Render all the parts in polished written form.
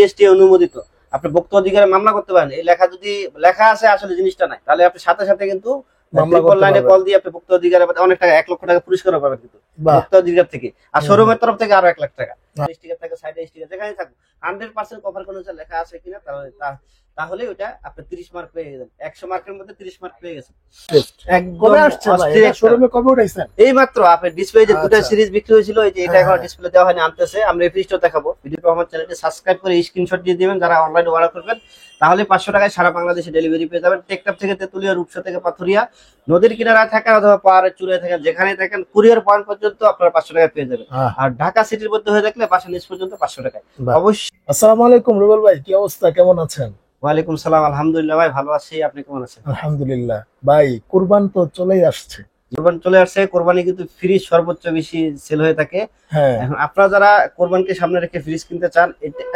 GST অনুমোদিত। আপনি ভোক্তা অধিকারে মামলা করতে পারেন। এই লেখা যদি লেখা আছে আসলে জিনিসটা নাই, তাহলে আপনি সাথে সাথে কিন্তু মামলা করতে লাইনে পারবেন। কল দিয়ে আপনি ভোক্তা অধিকারে অনেক টাকা 1 লক্ষ টাকা পুরস্কার পাবেন কিন্তু বাহ। ভোক্তা অধিকার থেকে। আর শোরুমের তরফ থেকে আরো 1 লাখ টাকা। বাহ। স্টিকার থাকে, সাইডে স্টিকার যেখানে থাকুক 100% কভার কোনো লেখা আছে কিনা, তাহলে ওটা আপনি 30 মার্ক পেয়ে গেছেন। 100 মার্কের মধ্যে 30 মার্ক পেয়ে গেছেন। একদম কবে আসছে ভাই? অস্থির এটা একটা। শোরুমে কবে উঠাইছেন? এই মাত্র আপনার ডিসপ্লে যে দুটো আচ্ছা। সিরিজ বিক্রি হয়েছিল, এই যে এটা হ্যাঁ, এখন হ্যাঁ। ডিসপ্লে দেওয়া হয়নি, আনতেছে। আমরা এই ফ্রিজটা দেখাবো। ভিডিওটা আমার চ্যানেলটি সাবস্ক্রাইব করে স্ক্রিনশট দিয়ে দিবেন যারা অনলাইনে অর্ডার করবেন, তাহলে 500 টাকায় সারা বাংলাদেশে ডেলিভারি পেয়ে যাবেন। টেকটাপ থেকে তেতুলিয়া, রূপসা থেকে পাথুরিয়া, নদীর কিনারায় থাকেন অথবা পাহাড়ের চূড়ায় থাকেন, যেখানে থাকেন কুরিয়ার পয়েন্ট পর্যন্ত আপনারা 500 টাকায় পেয়ে যাবেন। হ্যাঁ। আর ঢাকা সিটির মধ্যে হয়ে থাকলে বাসা নিচ পর্যন্ত 500 টাকায়। বাহ। অবশ্যই। আসসালামু আলাইকুম রুবেল ভাই, কি অবস্থা, কেমন আছেন? ওয়ালাইকুম সালাম, আলহামদুলিল্লাহ ভাই ভালো আছি। আপনি কেমন আছেন? আলহামদুলিল্লাহ। ভাই কুরবান তো চলেই আসছে। কোরবানি চলে আসছে। কোরবানি কিন্তু ফ্রিজ সর্বোচ্চ বেশি সেল হয়ে থাকে। হ্যাঁ। এখন আপনারা যারা কোরবানকে সামনে রেখে ফ্রিজ কিনতে চান,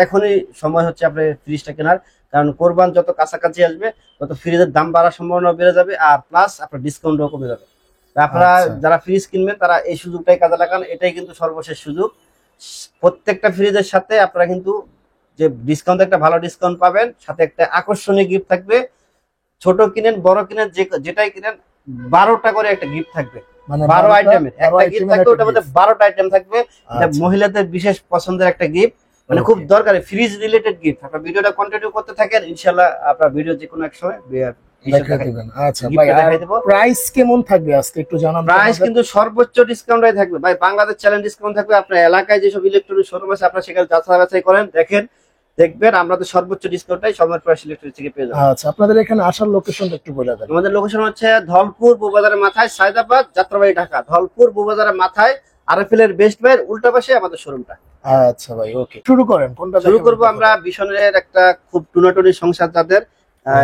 এখনই সময় হচ্ছে আপনার ফ্রিজটা কেনার। কারণ কোরবান যত কাছাকাছি আসবে তত ফ্রিজের দাম বাড়ার সম্ভাবনা বেড়ে যাবে, আর প্লাস আপনার ডিসকাউন্টও কমে যাবে। আপনারা আচ্ছা। যারা ফ্রিজ কিনবেন তারা এই সুযোগটাই কাজে লাগান। এটাই কিন্তু সর্বশেষ সুযোগ। প্রত্যেকটা ফ্রিজের সাথে আপনারা কিন্তু যে ডিসকাউন্ট, একটা ভালো ডিসকাউন্ট পাবেন, সাথে একটা আকর্ষণীয় গিফট থাকবে। ছোট কিনেন বড় কিনেন যেটাই কিনেন 12টা করে একটা গিফট থাকবে। মানে 12 আইটেমের একটা গিফট থাকবে, ওটার মধ্যে gift। 12টা আইটেম থাকবে। এটা আচ্ছা। মহিলাদের বিশেষ পছন্দের একটা গিফট, মানে Okay. খুব দরকারি ফ্রিজ রিলেটেড গিফট। আপনার ভিডিওটা কন্টিনিউ করতে থাকেন, ইনশাআল্লাহ আপনার ভিডিও যে কোনো এক সময় দেখাই দিবেন। আচ্ছা gift ভাই, টা আর দেখাই দেবো। প্রাইস কেমন থাকবে আজকে একটু জানান তো প্রাইস আমাদের। কিন্তু সর্বোচ্চ ডিসকাউন্টই থাকবে ভাই। বাংলাদেশ চ্যালেঞ্জ ডিসকাউন্ট থাকবে। আপনার এলাকায় যেসব ইলেকট্রনিক শোরুম আছে আপনারা সেখানে যাচাই বাছাই করেন, দেখবেন আমরা তো সর্বোচ্চ ডিসকাউন্টটাই সময় প্রাইস ইলেকট্রনিক থেকে পেয়ে যাবেন। আচ্ছা, আপনাদের এখানে আসার লোকেশনটা একটু বলে দেন। আমাদের লোকেশন হচ্ছে ধলপুর বউবাজারের মাথায়, সায়দাবাদ যাত্রাবাড়ি ঢাকা। ধলপুর বউবাজারের মাথায় আরএফএল এর বেস্ট বাইয়ের উল্টা পাশে আমাদের শোরুমটা। আচ্ছা ভাই, ওকে, শুরু করেন। কোনটা শুরু দেখাবেন? করব আমরা বিশনের একটা খুব টুনাটুনি সংসার যাদের,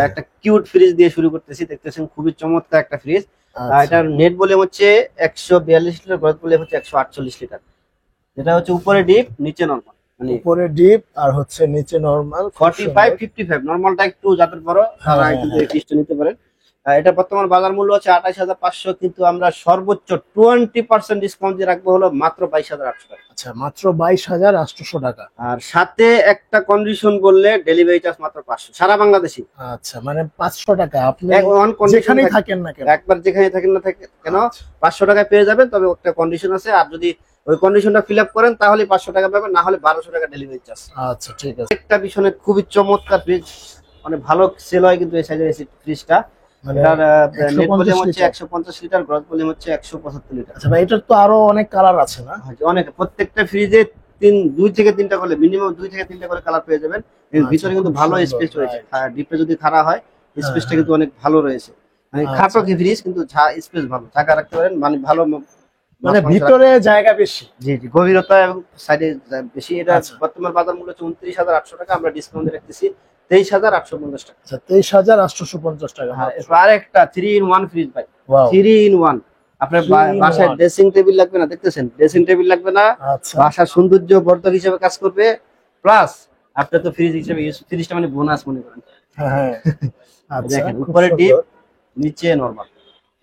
একটা কিউট ফ্রিজ দিয়ে শুরু করতেছি। দেখতেছেন খুবই চমৎকার একটা ফ্রিজ। আচ্ছা। এটার নেট ভলিউম হচ্ছে 142 লিটার, গ্রোথ ভলিউম হচ্ছে 148 লিটার। এটা হচ্ছে উপরে ডিপ নিচে নরমাল, মানে উপরে ডিপ আর হচ্ছে নিচে নরমাল। 45 55। নরমালটা একটু যাদের বড় তারা হ্যাঁ, কিন্তু হ্যাঁ। এই ফ্রিজটা নিতে পারেন। এটা বর্তমান বাজার মূল্য হচ্ছে 28,500, কিন্তু আমরা সর্বোচ্চ 20% ডিসকাউন্ট দিয়ে রাখবো হলো মাত্র 22,800 টাকা। আচ্ছা, মাত্র 22,800 টাকা। আর সাথে একটা কন্ডিশন বললে ডেলিভারি চার্জ মাত্র 500 সারা বাংলাদেশে। আচ্ছা, মানে 500 টাকা আপনি ওয়ান কন্ডিশন যেখানেই থাকেন না কেন। একবার যেখানে থাকেন না থাকে কেন আচ্ছা। 500 টাকায় পেয়ে যাবেন। তবে একটা কন্ডিশন আছে, আর যদি ওই কন্ডিশনটা ফিল আপ করেন তাহলে 500 টাকা পাবেন, না হলে 1200 টাকা ডেলিভারি চার্জ। আচ্ছা, ঠিক আছে। একটা পিছনে খুবই চমৎকার ফ্রিজ, অনেক ভালো সেল হয় কিন্তু এই সাইজের ফ্রিজটা। মানে এটার নেট 150 ভলিউম হচ্ছে লিটার। 150 লিটার, গ্রস ভলিউম হচ্ছে 175 লিটার। আচ্ছা ভাই, এটার তো আরো অনেক কালার আছে না? অনেক, প্রত্যেকটা ফ্রিজে 2 থেকে 3টা করে, মিনিমাম 2 থেকে 3টা করে কালার পেয়ে যাবেন। এর আচ্ছা, ভিতরে কিন্তু খুব ভালো সুন্দর, স্পেস রয়েছে। right. ডিপটা যদি খাড়া হয় স্পেসটা কিন্তু অনেক ভালো রয়েছে। মানে আচ্ছা। খাটো কি ফ্রিজ কিন্তু স্পেস ভালো, জায়গা রাখতে পারেন, মানে ভালো মানে ভিতরে জায়গা বেশি। জি জি, গভীরতা এবং সাইডে বেশি। এটা আচ্ছা। বর্তমান বাজার মূল্য হচ্ছে 29,800 টাকা, আমরা ডিসকাউন্টে রাখতেছি 23,850 টাকা। আচ্ছা, 23,850 টাকা। হ্যাঁ, আর একটা 3 in 1 ফ্রিজ ভাই। ওয়াও। 3 in 1। আপনার 3 in বাসায় 1 ড্রেসিং টেবিল লাগবে না, দেখতেছেন ড্রেসিং টেবিল লাগবে না, আচ্ছা। বাসার সৌন্দর্য বর্ধক হিসেবে কাজ করবে, প্লাস আপনার তো ফ্রিজ হিসেবে ফ্রিজটা মানে বোনাস মনে করেন। হ্যাঁ, হ্যাঁ। আচ্ছা, দেখেন খুব উপরে ডিপ সুন্দর। নিচে নরমাল।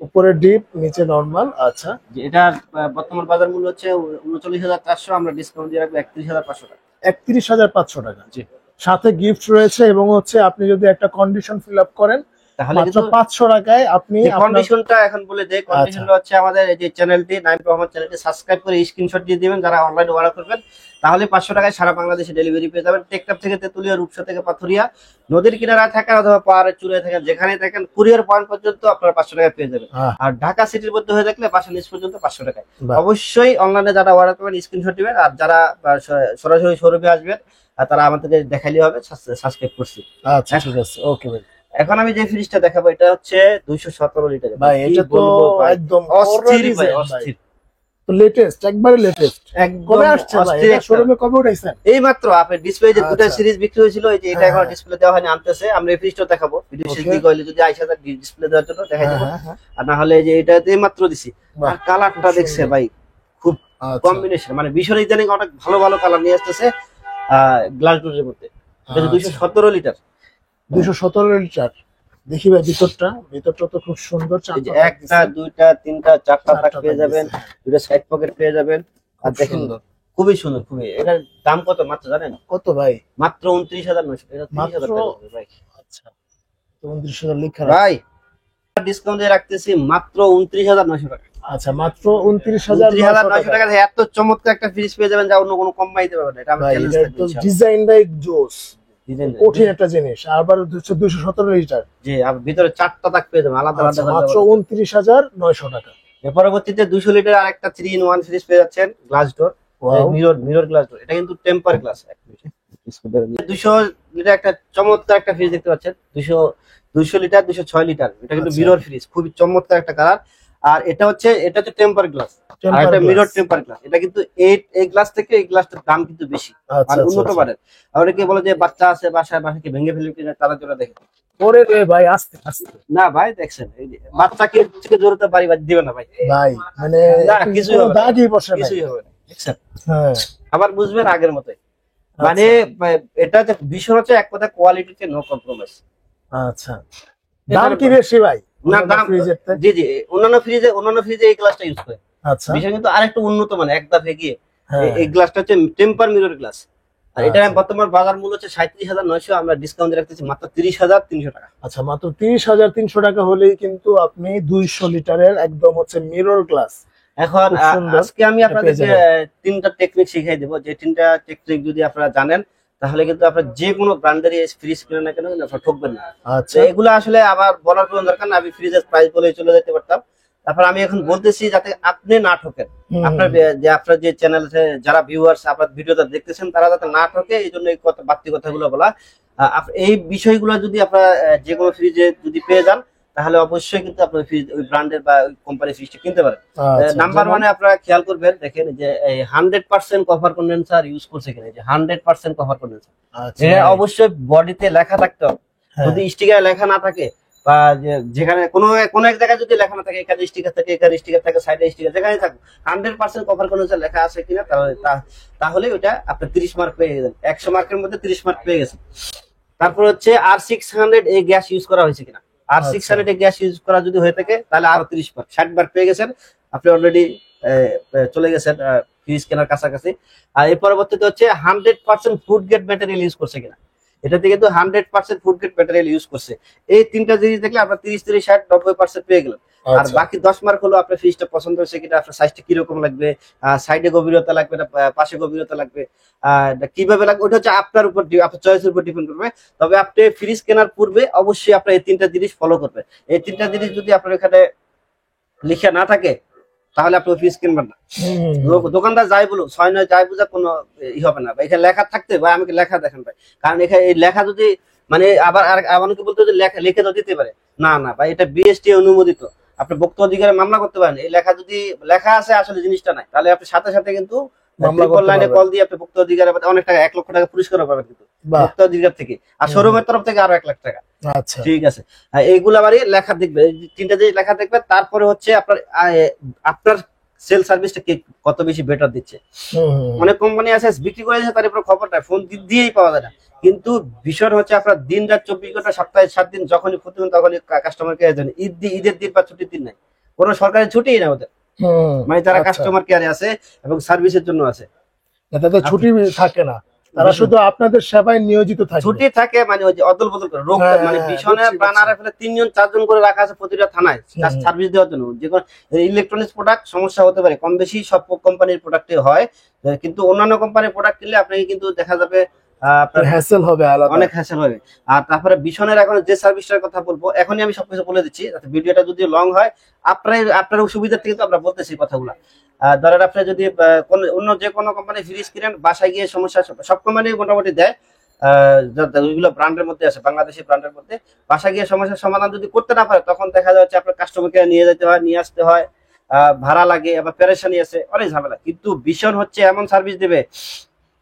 উপরে ডিপ নিচে নরমাল। আচ্ছা, এটার বর্তমান বাজার মূল্য হচ্ছে 39,400, আমরা ডিসকাউন্ট দিয়ে রাখবো 31,500 টাকা। 31,500 টাকা। জি। সাথে গিফট রয়েছে এবং হচ্ছে আপনি যদি একটা কন্ডিশন ফিল আপ করেন তাহলে মাত্র কিন্তু 500 টাকায় আপনি আপনার কন্ডিশনটা এখন বলে দেই। কন্ডিশনটা হচ্ছে আমাদের এই যে চ্যানেলটি নাইম রহমান চ্যানেলটি সাবস্ক্রাইব করে স্ক্রিনশট দিয়ে দিবেন যারা অনলাইনে অর্ডার করবেন, তাহলে 500 টাকায় সারা বাংলাদেশে ডেলিভারি পেয়ে যাবেন। টেকটাপ থেকে তেতুলিয়া, রূপসা থেকে পাথুরিয়া, নদীর কিনারায় থাকেন অথবা পাহাড়ের চূড়ায় থাকেন, যেখানে থাকেন কুরিয়ার পয়েন্ট পর্যন্ত আপনারা 500 টাকায় পেয়ে যাবেন। আর ঢাকা সিটির মধ্যে হয়ে থাকলে বাসা নিচ পর্যন্ত 500 টাকায়। বাহ। অবশ্যই অনলাইনে যারা অর্ডার করবেন স্ক্রিনশট দিবেন, আর যারা সরাসরি শোরুমে আসবেন আর তারা আমাদেরকে দেখাইলে হবে সাবস্ক্রাইব করছি। আচ্ছা, ঠিক আছে, ওকে ভাই। এখন আমি যে ফ্রিজটা দেখাবো এটা হচ্ছে 217 লিটার ভাই এটা তো একদম অস্থির ভাই, অস্থির। তো লেটেস্ট, একবারে লেটেস্ট। একদম কবে আসছে ভাই? অস্থির এটা একটা। শোরুমে কবে উঠাইছেন? এই মাত্র আপনার ডিসপ্লে যে দুটো আচ্ছা। সিরিজ বিক্রি হয়েছিল, এই যে এটা হ্যাঁ, এখন হ্যাঁ। ডিসপ্লে দেওয়া হয়নি, আনতেছে। আমরা এই ফ্রিজটা দেখাবো, ভিডিও শেষ Okay. দিকে হইলে যদি আইসা ডিসপ্লে দেওয়ার জন্য দেখাই দেবো। হ্যাঁ, হ্যাঁ। আর না হলে যে এটাতে মাত্র দিছি। বাহ, আর কালারটা খুব দেখছে সুন্দর। ভাই, খুব আচ্ছা। কম্বিনেশন, মানে ভীষণ ইদানিং অনেক ভালো ভালো কালার নিয়ে আসতেছে গ্লাস ডোরের মধ্যে। এটা আচ্ছা। 217 লিটার। 217 লিটার। দেখি ভাই ভিতরটা তো খুব সুন্দর। এই যে একটা, দুইটা, তিনটা, চারটা তাক পেয়ে যাবেন, দুটো সাইড পকেট পেয়ে যাবেন। আর খুব দেখেন সুন্দর। খুবই সুন্দর, খুবই। এটার দাম কত মাত্র জানেন? কত ভাই? মাত্র 29,900। এটা 30,000 টাকা হবে ভাই। আচ্ছা, 29,000 লেখা ভাই ডিসকাউন্ট দিয়ে রাখতেছি মাত্র 29,900 টাকা। আচ্ছা, মাত্র 29,900 29,900 টাকা এত চমৎকার একটা ফ্রিজ পেয়ে যাবেন যা অন্য কোনো কোম্পানিতে পাবেন না। এটা আমার ভাই। চ্যালেঞ্জ এটা থাকবে তো ইনশাআল্লাহ। ডিজাইনটাই জোস, ডিজাইন কঠিন একটা জিনিস। আবার 217 লিটার। জি, আর ভিতরে 4টা তাক পেয়ে যাবেন আলাদা আচ্ছা, আলাদা করে মাত্র দেওয়া। 29,900 টাকা। এর পরবর্তীতে 200 লিটার আরেকটা 3-in-1 ফ্রিজ পেয়ে যাচ্ছেন, glass door, Wow. Mirror glass door. এটা কিন্তু টেম্পার গ্লাস। 200 লিটার একটা চমৎকার একটা ফ্রিজ দেখতে পাচ্ছেন, 200 লিটার 206 লিটার। এটা কিন্তু আচ্ছা। মিরর ফ্রিজ, খুবই চমৎকার একটা কালার। আর এটা হচ্ছে টেম্পার গ্লাস, আর Temper এটা glass। Mirror temper glass. এটা কিন্তু এই গ্লাস থেকে এই গ্লাসটার দাম কিন্তু বেশি, আচ্ছা, আর উন্নত আচ্ছা। মানের। আর অনেকে বলে যে বাচ্চা আছে বাসায়, বাসাকে ভেঙে ফেলে কিনা, তারা জন্য দেখে ওরে রে ভাই, আস্তে আস্তে না ভাই। দেখছেন এই যে বাচ্চাকে থেকে জোরতে পারি দিবে না ভাই, ভাই, মানে না, কিছুই হবে না। দাগই বসে নাই। কিছুই হবে না, দেখছেন। হ্যাঁ, আবার বুঝবেন আগের মতোই। মানে এটা যে বিষয় হচ্ছে এক কথা কোয়ালিটিতে নো কম্প্রোমাইজ। আচ্ছা। দাম কি বেশি ভাই? না অন্যান্য দাম, ফ্রিজের থেকে? জি জি, অন্যান্য ফ্রিজে এই গ্লাসটা ইউজ করে। আচ্ছা, বিষয় কিন্তু আরেকটু উন্নত মানে এক ধাপ এগিয়ে। হ্যাঁ। এই গ্লাসটা হচ্ছে টেম্পার মিরর গ্লাস। আর এটা আচ্ছা। বর্তমান বাজার মূল্য হচ্ছে 37,900, আমরা ডিসকাউন্ট দিয়ে রাখতেছি মাত্র 30,300 টাকা। আচ্ছা, মাত্র 30,300 টাকা হলেই কিন্তু আপনি 200 লিটারের একদম হচ্ছে মিরর গ্লাস। এখন খুব সুন্দর। আজকে আমি এটা আপনাদেরকে পেয়ে যাবেন। 3টা টেকনিক শিখিয়ে দেবো, যে 3টা টেকনিক যদি আপনারা জানেন তাহলে কিন্তু আপনার যে কোনো ব্র্যান্ডেরই ফ্রিজ কিনেন না কেন কিন্তু আপনারা ঠকবেন না। আচ্ছা, তো এগুলো আসলে আবার বলার কোনো দরকার না, আমি ফ্রিজের প্রাইস বলে চলে যেতে পারতাম। তারপর আমি এখন বলতেছি যাতে আপনি না ঠকেন। আপনার যে চ্যানেলে যারা ভিউয়ার্স আপনার ভিডিওটা দেখতেছেন তারা যাতে না ঠকে, এই জন্য এই বাড়তি কথাগুলো বলা। এই বিষয়গুলো যদি আপনারা যে কোনো ফ্রিজে যদি পেয়ে যান তাহলে অবশ্যই কিন্তু আপনার ফ্রিজ ওই ব্র্যান্ডের বা ওই কোম্পানির ফ্রিজটা কিনতে পারেন। আচ্ছা, নাম্বার যেমন? ওয়ানে আপনারা খেয়াল করবেন, দেখেন যে 100% কভার কন্ডেন্সার ইউজ করছে কিনা, যে 100% কভার কন্ডেন্সার। আচ্ছা, এটা অবশ্যই বডিতে লেখা থাকতে হবে। হ্যাঁ। যদি স্টিকারে লেখা না থাকে বা যেখানে কোনো এক জায়গায় যদি লেখা না থাকে, এখানে স্টিকার থাকে, এখানে স্টিকার থাকে, সাইডে স্টিকার, যেখানে থাকুক 100% কভার কন্ডেন্সার লেখা আছে কিনা, তাহলে ওটা আপনি 30 মার্ক পেয়ে গেলেন। 100 মার্কের মধ্যে 30 মার্ক পেয়ে গেছেন। তারপর হচ্ছে R600 এই গ্যাস ইউজ করা হয়েছে কিনা। R600 এই গ্যাস ইউজ করা যদি হয়ে থাকে তাহলে আরো 30 মার্ক, 60 মার্ক পেয়ে গেছেন। আপনি অলরেডি চলে গেছেন ফ্রিজ কেনার কাছাকাছি। আর এর পরবর্তীতে হচ্ছে 100% ফুড গ্রেড ম্যাটেরিয়াল ইউজ করছে কিনা। এটাতে কিন্তু 100% ফুড গ্রেড ম্যাটেরিয়াল ইউজ করছে। এই 3টা জিনিস দেখলে আপনার 30, 30, 60, 90% পেয়ে গেলেন। আর আচ্ছা। বাকি 10 মার্ক হলো আপনার ফ্রিজটা পছন্দ হয়েছে কিনা, আপনার সাইজটা কিরকম লাগবে, সাইডে গভীরতা লাগবে না পাশে গভীরতা লাগবে, কিভাবে লাগবে, ওটা হচ্ছে আপনার উপর, আপনার চয়েসের উপর ডিপেন্ড করবে। তবে আপনি ফ্রিজ কেনার পূর্বে অবশ্যই আপনার এই 3টা জিনিস ফলো করবেন। এই 3টা জিনিস যদি আপনার এখানে লিখে না থাকে তাহলে আপনি ফ্রিজ কিনবেন না। দোকানদার যাই বলুক, 6-9 যাই বুঝা কোনো হবে না। এখানে লেখা থাকতে ভাই আমাকে লেখা দেখেন ভাই, কারণ এখানে এই লেখা যদি মানে আবার আমাকে বলতে যদি লিখে তো দিতে পারে না, না ভাই এটা বিএসটি অনুমোদিত, আপনি ভোক্তা অধিকারে মামলা করতে পারেন। এই লেখা যদি লেখা আছে আসলে জিনিসটা নাই, তাহলে আপনি সাথে সাথে কিন্তু মামলা করতে অনলাইনে পারবেন। কল দিয়ে আপনি ভোক্তা অধিকারে অনেক টাকা, 1 লক্ষ টাকা পুরস্কারও পাবেন কিন্তু বাহ। ভোক্তা অধিকার থেকে, আর শোরুমের তরফ থেকে আরো 1 লাখ টাকা। আচ্ছা, ঠিক আছে, এইগুলা বাড়ি লেখা দেখবে, এই 3টা জিনিস লেখা দেখবে। তারপরে হচ্ছে আপনার সেল সার্ভিসটা কত বেশি বেটার দিচ্ছে। অনেক কোম্পানি আছে বিক্রি করে দিচ্ছে, তার উপর খবর নাই, ফোন দিয়েই পাওয়া যায় না। কিন্তু বিষয় হচ্ছে আপনার দিন রাত 24 ঘন্টা, সপ্তাহে 7 দিন যখনই প্রতিদিন তখনই কাস্টমার কেয়ার দেন। ঈদের দিন বা ছুটির দিন নাই, কোনো সরকারি ছুটি না ওদের, মানে তারা আচ্ছা। কাস্টমার কেয়ারে আছে এবং সার্ভিসের জন্য আছে। তাদের ছুটি থাকে না, তারা শুধু আপনাদের সেবায় নিয়োজিত থাকে। ছুটি থাকে মানে ওই যে অদল বদল করে রোগ, হ্যাঁ, মানে হ্যাঁ, ভীষণে বুঝছি, প্রাণারে ফেলে 3জন 4জন করে রাখা আছে প্রতিটা থানায় হুম। সার্ভিস দেওয়ার জন্য। যে কোনো ইলেকট্রনিক্স প্রোডাক্ট সমস্যা হতে পারে, কম বেশি সব কোম্পানির প্রোডাক্টে হয়, কিন্তু অন্যান্য কোম্পানির প্রোডাক্ট কিনলে আপনাকে কিন্তু দেখা যাবে আপনার হ্যাসেল হবে আলাদা। অনেক হ্যাসেল হবে। আর তারপরে ভীষণের এখন যে সার্ভিসটার কথা বলবো, এখনই আমি সবকিছু বলে দিচ্ছি যাতে ভিডিওটা যদি লং হয় আপনার সুবিধার থেকে তো আমরা বলতেছি কথাগুলা। ধরেন আপনি যদি অন্য যে কোনো কোম্পানি ফ্রিজ কিনেন, বাসায় গিয়ে সমস্যা সব কোম্পানি মোটামুটি দেয়, ওইগুলো ব্র্যান্ডের মধ্যে আছে, বাংলাদেশি ব্র্যান্ডের মধ্যে। বাসা গিয়ে সমস্যার সমাধান যদি করতে না পারে তখন দেখা যাচ্ছে আপনার কাস্টমারকে নিয়ে যেতে হয়, নিয়ে আসতে হয়, ভাড়া লাগে, আবার পেরেশানি আছে, অনেক ঝামেলা। কিন্তু ভীষণ হচ্ছে এমন সার্ভিস দেবে,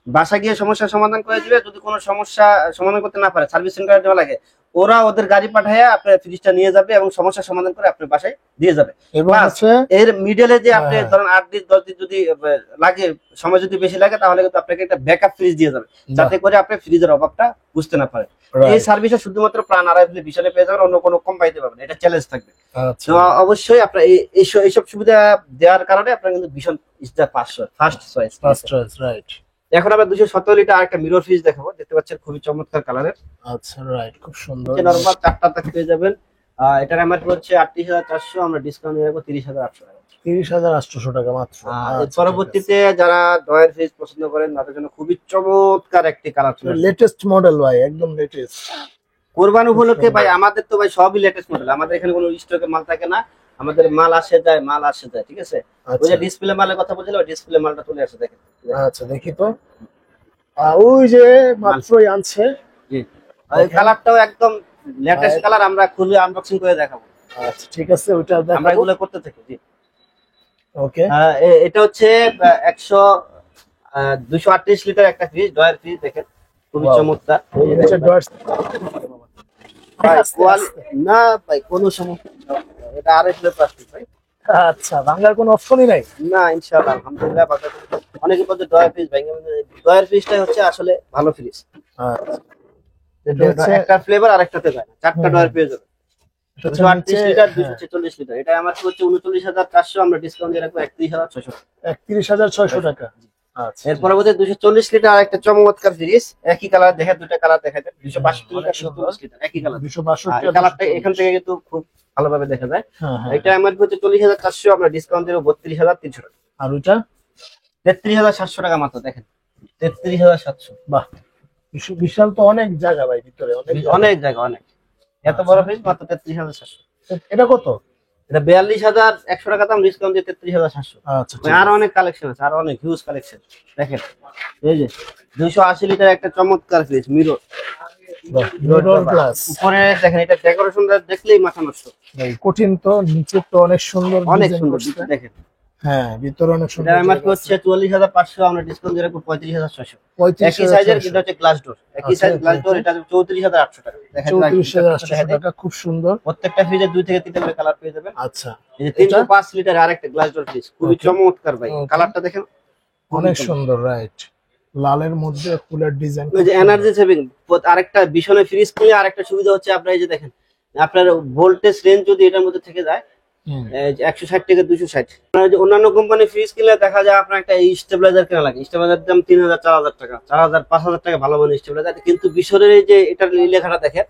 বাসা গিয়ে সমস্যার সমাধান করে দিবে। যদি কোনো সমস্যা সমাধান করতে না পারে, সার্ভিস সেন্টারে দেওয়া লাগে, ওরা ওদের গাড়ি পাঠায় আপনার ফ্রিজটা নিয়ে যাবে এবং সমস্যার সমাধান করে আপনার বাসায় দিয়ে যাবে। এবং Plus, হচ্ছে এর মিডলে যে আপনি হ্যাঁ। ধরেন 8 দিন 10 দিন যদি লাগে, সময় যদি বেশি লাগে, তাহলে কিন্তু আপনাকে একটা ব্যাকআপ ফ্রিজ দিয়ে যাবে, যাতে করে আপনি ফ্রিজের অভাবটা বুঝতে না পারেন। এই right, সার্ভিসটা শুধুমাত্র প্রাণ আরাইভেলে বিশালে পেয়ে যাবেন, অন্য কোনো কোম্পানিতে পাবেন, এটা চ্যালেঞ্জ থাকবে। আচ্ছা তো অবশ্যই আপনার এইসব সুবিধা দেওয়ার কারণে আপনার কিন্তু ভীষণ is the first choice. First choice, right. এখন আমরা 217 লিটার আরেকটা মিরর ফ্রিজ দেখাবো, দেখতে পাচ্ছেন খুবই চমৎকার কালারের, আচ্ছা রাইট, খুব সুন্দর। নরমাল 4টা তাক পেয়ে যাবেন। এটার এমআরপি হচ্ছে 38,400, আমরা ডিসকাউন্ট দিয়ে রাখবো 30,800 টাকা। 30,800 টাকা মাত্র। এর আচ্ছা, পরবর্তীতে যারা ডয়ার ফ্রিজ পছন্দ করেন তাদের জন্য খুবই চমৎকার একটি কালার চলে আসছে। লেটেস্ট মডেল ভাই, একদম লেটেস্ট। কোরবান উপলক্ষে ভাই আমাদের তো ভাই সবই লেটেস্ট মডেল, আমাদের এখানে কোনো স্টকে মাল থাকে না, আমাদের মাল আসে যায়, ঠিক আছে। ওই যে আচ্ছা ডিসপ্লে মালের কথা বলছিলাম, ডিসপ্লে মালটা চলে আসে, দেখেন। আচ্ছা, দেখি তো। ওই যে মাত্রই আনছে। জি, এই কালারটাও একদম লেটেস্ট কালার, আমরা খুলে আনবক্সিং করে দেখাবো। আচ্ছা ঠিক আছে, ওইটা আমরা দেখাবো। এগুলো করতে থাকি। জি, ওকে। এটা হচ্ছে 238 লিটার একটা ফ্রিজ, ডয়ার ফ্রিজ, দেখেন খুবই Wow. চমৎকার। এই যে নিচে দেখেন। ডয়ার্স। ভাই, আস্তে কোয়ালি- আস্তে। না ভাই, কোনো সমস্যা নেই। এটা আড়াই কিলো প্লাস্টিক ভাই। আচ্ছা, ভাঙার কোনো অপশনই নাই। না, ইনশাআল্লাহ আলহামদুলিল্লাহ। অনেকে বলছে ডয়ার ফ্রিজ ভেঙে ভেঙে, ডয়ার ফ্রিজটাই হচ্ছে আসলে ভালো ফ্রিজ। আচ্ছা, এটা হচ্ছে- একটা ফ্লেভার আর একটাতে যায় না, 4টা ডয়ার পেয়ে যাবে। এটা হচ্ছে 238 নিচে, লিটার, হ্যাঁ, 246 লিটার। এটা আমার হচ্ছে 39,400, আমরা ডিসকাউন্ট দিয়ে রাখবো 31,600। 31,600 টাকা। আচ্ছা, এর পরবর্তী 240 লিটার আর একটা চমৎকার ফ্রিজ, একই কালার, দেখেন দুটো কালার দেখা যায়, 262 লিটার, 240 লিটার, একই কালার। 262 কালারটা এখান থেকে কিন্তু খুব ভালোভাবে দেখা যায়। হ্যাঁ হ্যাঁ। এটা আমার হচ্ছে 40,400, আমরা ডিসকাউন্ট দেবো 32,300 টাকা। আর ওইটা 33,700 টাকা মাত্র, দেখেন 33,700। বাহ, বিশাল তো, অনেক জায়গা ভাই ভিতরে, অনেক জায়গা। অনেক জায়গা, অনেক। এত বড় ফ্রিজ মাত্র 33,700। এটা কত? এটা 42,100 টাকা দাম, ডিসকাউন্ট দিয়ে 33,700। আচ্ছা ঠিক আরো অনেক কালেকশন আছে, আরো অনেক হিউজ কালেকশন। দেখেন এই যে 280 লিটার একটা চমৎকার ফ্রিজ মিরর, মিরর গ্লাস। উপরে দেখেন, এটা ডেকোরেশন দেখলেই মাথা নষ্ট। ভাই কঠিন তো, নিচে তো অনেক সুন্দর অনেক ডিজাইন সুন্দর করছে। দেখেন। হ্যাঁ, ভিতরে অনেক সুন্দর। এটা আমার হচ্ছে 44,500, আমরা ডিসকাউন্ট দিয়ে রাখবো 35,600। একই 35,600 সাইজের, কিন্তু হচ্ছে গ্লাস ডোর, একই আচ্ছা, সাইজ গ্লাস ডোর। এটা এটা 34,800 টাকা। দেখেন 34,800 টাকা, খুব সুন্দর। প্রত্যেকটা ফ্রিজে 2 থেকে 3টা করে কালার পেয়ে যাবেন। আচ্ছা, এই যে 305 লিটার আরেকটা গ্লাস ডোর ফ্রিজ, খুবই Okay. চমৎকার ভাই, Okay. কালারটা দেখেন অনেক সুন্দর, রাইট। লালের মধ্যে ফুলের ডিজাইন। ওই যে এনার্জি সেভিং। আরেকটা ভীষণ ফ্রিজ কিনে আরেকটা সুবিধা হচ্ছে, আপনার এই যে দেখেন, আপনার ভোল্টেজ রেঞ্জ যদি এটার মধ্যে থেকে যায় 160 থেকে 260। আপনার যে অন্যান্য কোম্পানি ফ্রিজ কিনলে দেখা যায় আপনার একটা স্টেবিলাইজার কেনা লাগে, স্টেবিলাইজার দাম 3,000 4,000 টাকা, 4,000 5,000 টাকা ভালো মানের স্টেবিলাইজার। কিন্তু বিশরের এই যে এটার লেখাটা দেখেন,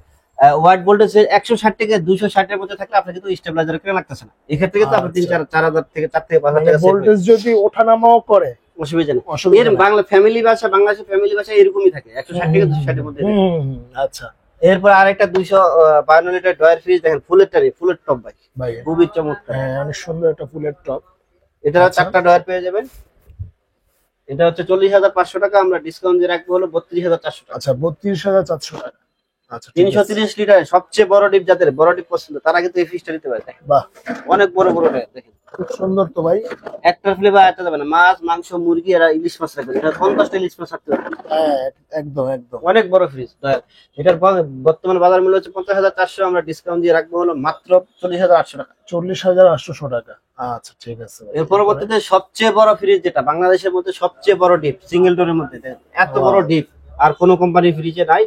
ওয়াইড ভোল্টেজ 160 থেকে 260 এর মধ্যে থাকলে আপনার কিন্তু স্টেবিলাইজার কেনা লাগতেছে না। এক্ষেত্রে কিন্তু আপনার 3-4,000 থেকে 4 থেকে 5,000 টাকা save ভোল্টেজ যদি ওঠানামাও করে হয়। অসুবিধা নেই। অসুবিধা এর নেই। বাংলা ফ্যামিলি ভাষা, বাংলাদেশের ফ্যামিলি ভাষা এরকমই থাকে, 160 থেকে 260 এর মধ্যে। আচ্ছা এরপর আরেকটা 252 লিটার ডয়ার ফ্রিজ, দেখেন ফুলের টানি, ফুলের টপ ভাই, ভাই, খুবই চমৎকার। হ্যাঁ, অনেক সুন্দর একটা ফুলের টপ। এটা আচ্ছা। 4টা ডয়ার পেয়ে যাবেন। এটা হচ্ছে 40,500 টাকা, আমরা ডিসকাউন্ট দিয়ে রাখবো হলো 32,400 টাকা। আচ্ছা, 32,400 টাকা। আচ্ছা ঠিক আছে। 330 লিটারের সবচেয়ে বড় ডিপ, যাদের বড় ডিপ পছন্দ তারা কিন্তু এই ফ্রিজটা নিতে পারে। দেখেন বাহ, অনেক বড় বড় ডয়ার, দেখেন খুব সুন্দর তো ভাই। একটা ফ্লেভার একটা যাবে না, মাছ মাংস মুরগি আর ইলিশ মাছ রাখবে, এটা 50টা ইলিশ মাছ রাখতে পারবে। হ্যাঁ, একদম একদম। অনেক বড় ফ্রিজ ডয়ার। এটার বর্তমান বাজার মূল্য হচ্ছে 50,400, আমরা ডিসকাউন্ট দিয়ে রাখবো হলো মাত্র 40,800 টাকা। 40,800 টাকা। আচ্ছা ঠিক আছে ভাই। এর পরবর্তীতে সবচেয়ে বড় ফ্রিজ, যেটা বাংলাদেশের মধ্যে সবচেয়ে বড় ডিপ, সিঙ্গেল ডোরের মধ্যে, দেখেন, এত বড় ডিপ আর কোন কোম্পানির ফ্রিজে নাই।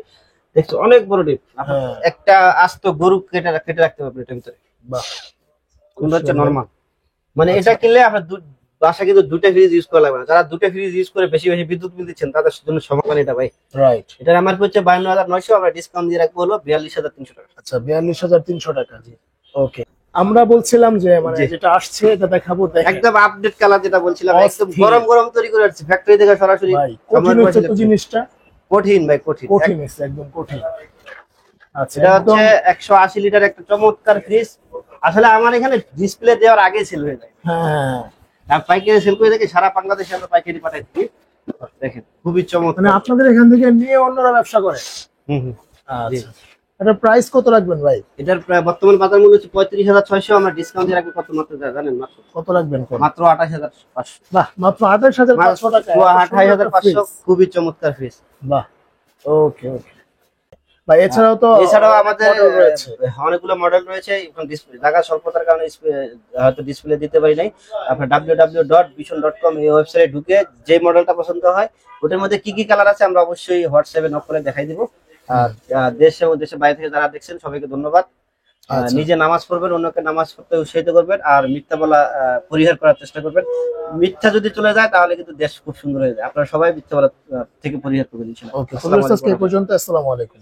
দেখছো অনেক বড় ডিপ, হ্যাঁ। একটা আস্ত গরু কেটে রাখতে পারবে এটার ভিতরে। বাহ, কোনটা হচ্ছে নরমাল, মানে এটা কিনলে আপনার বাসা কিন্তু 2টা ফ্রিজ ইউজ করা লাগবে না। যারা 2টা ফ্রিজ ইউজ করে বেশি বেশি বিদ্যুৎ বিল দিচ্ছেন তাদের জন্য সমাধান এটা ভাই। রাইট। এটার আমার হচ্ছে 52,900, আমরা ডিসকাউন্ট দিয়ে রাখবো হলো 42,300 টাকা। আচ্ছা, 42,300 টাকা। ওকে, আমরা বলছিলাম যে মানে জি। যেটা আসছে এটা দেখাবো। দেখেন একদম আপডেট কালার যেটা বলছিলাম, একদম অস্থির। গরম গরম তৈরি করে আসছে ফ্যাক্টরি থেকে সরাসরি। ভাই, কঠিন হচ্ছে তো জিনিসটা, কঠিন ভাই, কঠিন। কঠিন হচ্ছে, একদম কঠিন। আচ্ছা, এটা একদম। হচ্ছে 180 লিটার একটা চমৎকার ফ্রিজ। আসলে আমার এখানে ডিসপ্লে দেওয়ার আগে সেল হয়ে যায়, হ্যাঁ, আর পাইকারি সেল করে দেখি সারা বাংলাদেশে আমরা পাইকারি পাঠাচ্ছি। দেখেন খুবই মানে চমৎকার। আপনাদের এখান থেকে নিয়ে অন্যরা ব্যবসা করে। হুম হুম। আচ্ছা, এটা প্রাইস কত রাখবেন ভাই? এটার বর্তমান বাজার মূল্য হচ্ছে 35,600, আমরা ডিসকাউন্ট দিয়ে রাখবো কত মাত্র জানেন? মাত্র কত রাখবেন? মাত্র 28,500। বাহ, মাত্র 28,500 টাকা। 28,500, খুবই চমৎকার ফ্রিজ। বাহ, ওকে ওকে। বা এছাড়াও তো এছাড়াও আমাদের model রয়েছে। অনেকগুলো মডেল রয়েছে, এখন ডিসপ্লে জায়গা স্বল্পতার কারণে হয়তো ডিসপ্লে দিতে পারি নাই। আপনার www.bison.com এই ওয়েবসাইটে ঢুকে যে মডেলটা পছন্দ হয়, ওটার মধ্যে কি কি কালার আছে আমরা অবশ্যই হোয়াটসঅ্যাপে নক করে দেখাই দিব। আর দেশ এবং দেশের বাইরে থেকে যারা দেখছেন সবাইকে ধন্যবাদ। আচ্ছা। নিজে নামাজ পড়বেন, অন্যকে নামাজ পড়তে উৎসাহিত করবেন, আর মিথ্যা বলা পরিহার করার চেষ্টা করবেন। মিথ্যা যদি চলে যায় তাহলে কিন্তু দেশ খুব সুন্দর হয়ে যায়। আপনারা সবাই মিথ্যা বলা থেকে পরিহার করবেন ইনশাআল্লাহ। ওকে, আসসালামু আলাইকুম। আজকে এই পর্যন্ত। আসসালামু আলাইকুম।